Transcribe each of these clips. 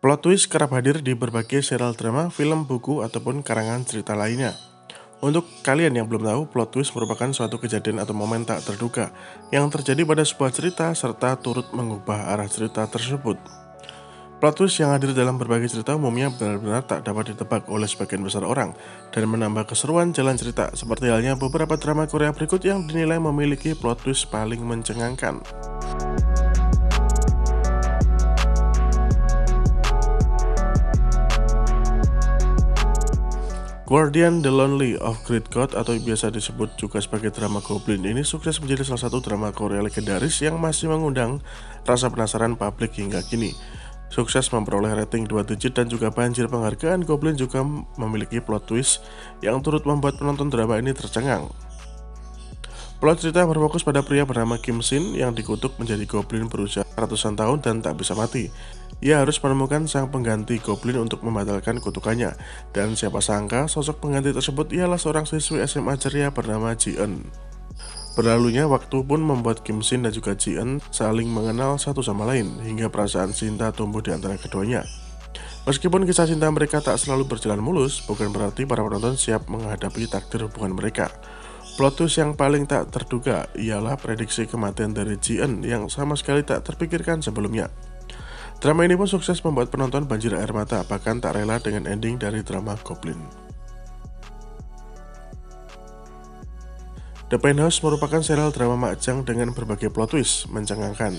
Plot twist kerap hadir di berbagai serial drama, film, buku, ataupun karangan cerita lainnya. Untuk kalian yang belum tahu, plot twist merupakan suatu kejadian atau momen tak terduga yang terjadi pada sebuah cerita serta turut mengubah arah cerita tersebut. Plot twist yang hadir dalam berbagai cerita umumnya benar-benar tak dapat ditebak oleh sebagian besar orang dan menambah keseruan jalan cerita, seperti halnya beberapa drama Korea berikut yang dinilai memiliki plot twist paling mencengangkan. Guardian the Lonely of Great God atau biasa disebut juga sebagai drama Goblin ini sukses menjadi salah satu drama Korea legendaris yang masih mengundang rasa penasaran publik hingga kini. Sukses memperoleh rating 2 digit dan juga banjir penghargaan, Goblin juga memiliki plot twist yang turut membuat penonton drama ini tercengang. Plot cerita berfokus pada pria bernama Kim Shin yang dikutuk menjadi goblin berusia ratusan tahun dan tak bisa mati. Ia harus menemukan sang pengganti goblin untuk membatalkan kutukannya, dan siapa sangka sosok pengganti tersebut ialah seorang siswi SMA ceria bernama Ji-eun. Berlalunya waktu pun membuat Kim Shin dan juga Ji-eun saling mengenal satu sama lain, hingga perasaan cinta tumbuh di antara keduanya. Meskipun kisah cinta mereka tak selalu berjalan mulus, bukan berarti para penonton siap menghadapi takdir hubungan mereka. Plot twist yang paling tak terduga ialah prediksi kematian dari Ji-eun yang sama sekali tak terpikirkan sebelumnya. Drama ini pun sukses membuat penonton banjir air mata, bahkan tak rela dengan ending dari drama Goblin. The Penthouse merupakan serial drama makjang dengan berbagai plot twist mencengangkan.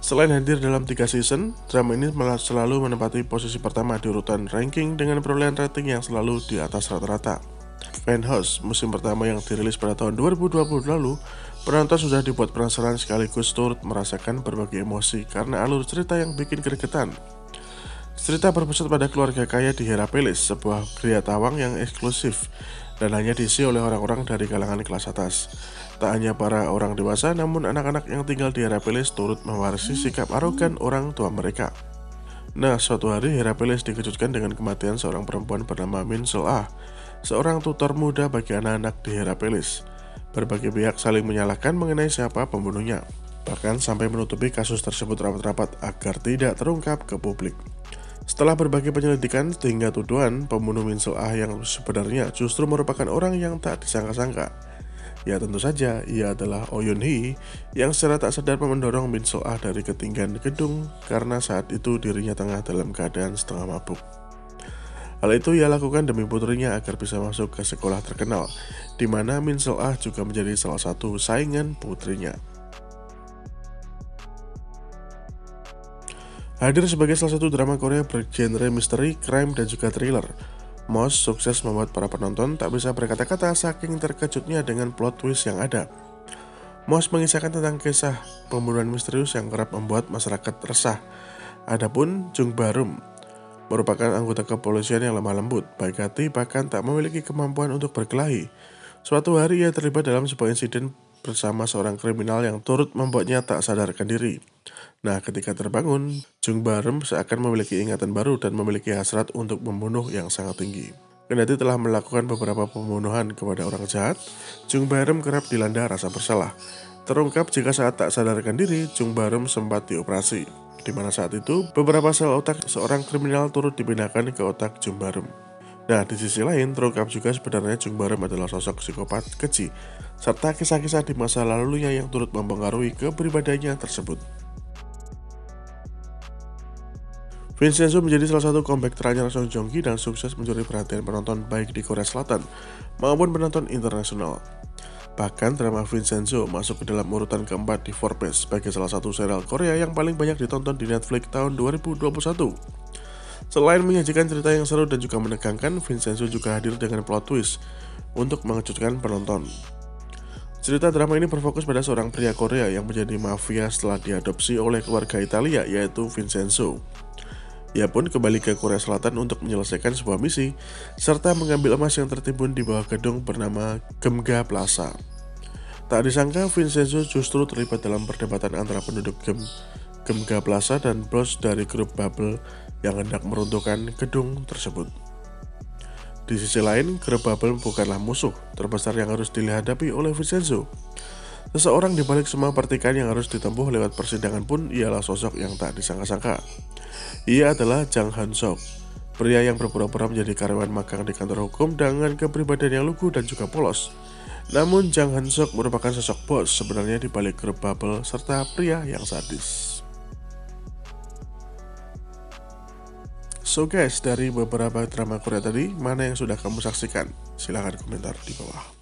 Selain hadir dalam 3 season, drama ini malah selalu menempati posisi pertama di urutan ranking dengan perolehan rating yang selalu di atas rata-rata. Penthouse musim pertama yang dirilis pada tahun 2020 lalu, penonton sudah dibuat penasaran sekaligus turut merasakan berbagai emosi karena alur cerita yang bikin gregetan. Cerita berpusat pada keluarga kaya di Hierapolis, sebuah gria tawang yang eksklusif dan hanya diisi oleh orang-orang dari kalangan kelas atas. Tak hanya para orang dewasa, namun anak-anak yang tinggal di Hierapolis turut mewarisi sikap arogan orang tua mereka. Nah, suatu hari Hierapolis dikejutkan dengan kematian seorang perempuan bernama Min So-ah, seorang tutor muda bagi anak-anak di Hierapolis. Berbagai pihak saling menyalahkan mengenai siapa pembunuhnya, bahkan sampai menutupi kasus tersebut rapat-rapat agar tidak terungkap ke publik. Setelah berbagai penyelidikan hingga tuduhan, pembunuh Min So-ah yang sebenarnya justru merupakan orang yang tak disangka-sangka. Ya tentu saja, ia adalah Oh Yoon-hee yang secara tak sadar mendorong Min So-ah dari ketinggian gedung karena saat itu dirinya tengah dalam keadaan setengah mabuk. Hal itu ia lakukan demi putrinya agar bisa masuk ke sekolah terkenal, di mana Min So-ah juga menjadi salah satu saingan putrinya. Hadir sebagai salah satu drama Korea bergenre misteri, crime, dan juga thriller, Moss sukses membuat para penonton tak bisa berkata-kata saking terkejutnya dengan plot twist yang ada. Moss mengisahkan tentang kisah pembunuhan misterius yang kerap membuat masyarakat resah. Adapun Jung Barum merupakan anggota kepolisian yang lemah lembut, baik hati, bahkan tak memiliki kemampuan untuk berkelahi. Suatu hari ia terlibat dalam sebuah insiden bersama seorang kriminal yang turut membuatnya tak sadarkan diri. Nah, ketika terbangun, Jung Barum seakan memiliki ingatan baru dan memiliki hasrat untuk membunuh yang sangat tinggi. Kendati telah melakukan beberapa pembunuhan kepada orang jahat, Jung Barum kerap dilanda rasa bersalah. Terungkap jika saat tak sadarkan diri, Jung Barum sempat dioperasi, di mana saat itu beberapa sel otak seorang kriminal turut dipindahkan ke otak Jung Barum. Nah, di sisi lain terungkap juga sebenarnya Jung Barum adalah sosok psikopat keji, serta kisah-kisah di masa lalunya yang turut mempengaruhi kepribadiannya tersebut. Vincenzo menjadi salah satu comeback teranyar Song Joong Ki dan sukses mencuri perhatian penonton baik di Korea Selatan maupun penonton internasional. Bahkan drama Vincenzo masuk ke dalam urutan keempat di Forbes sebagai salah satu serial Korea yang paling banyak ditonton di Netflix tahun 2021. Selain menyajikan cerita yang seru dan juga menegangkan, Vincenzo juga hadir dengan plot twist untuk mengejutkan penonton. Cerita drama ini berfokus pada seorang pria Korea yang menjadi mafia setelah diadopsi oleh keluarga Italia, yaitu Vincenzo. Ia pun kembali ke Korea Selatan untuk menyelesaikan sebuah misi, serta mengambil emas yang tertimbun di bawah gedung bernama Gemga Plaza. Tak disangka, Vincenzo justru terlibat dalam perdebatan antara penduduk Gemga Plaza dan bos dari grup Bubble yang hendak meruntuhkan gedung tersebut. Di sisi lain, grup Bubble bukanlah musuh terbesar yang harus dihadapi oleh Vincenzo. Seseorang di balik semua pertikaian yang harus ditempuh lewat persidangan pun ialah sosok yang tak disangka-sangka. Ia adalah Jang Han-sok, pria yang berpura-pura menjadi karyawan magang di kantor hukum dengan kepribadian yang lugu dan juga polos. Namun Jang Han-sok merupakan sosok bos sebenarnya di balik grup bubble serta pria yang sadis. So guys, dari beberapa drama Korea tadi, mana yang sudah kamu saksikan? Silahkan komentar di bawah.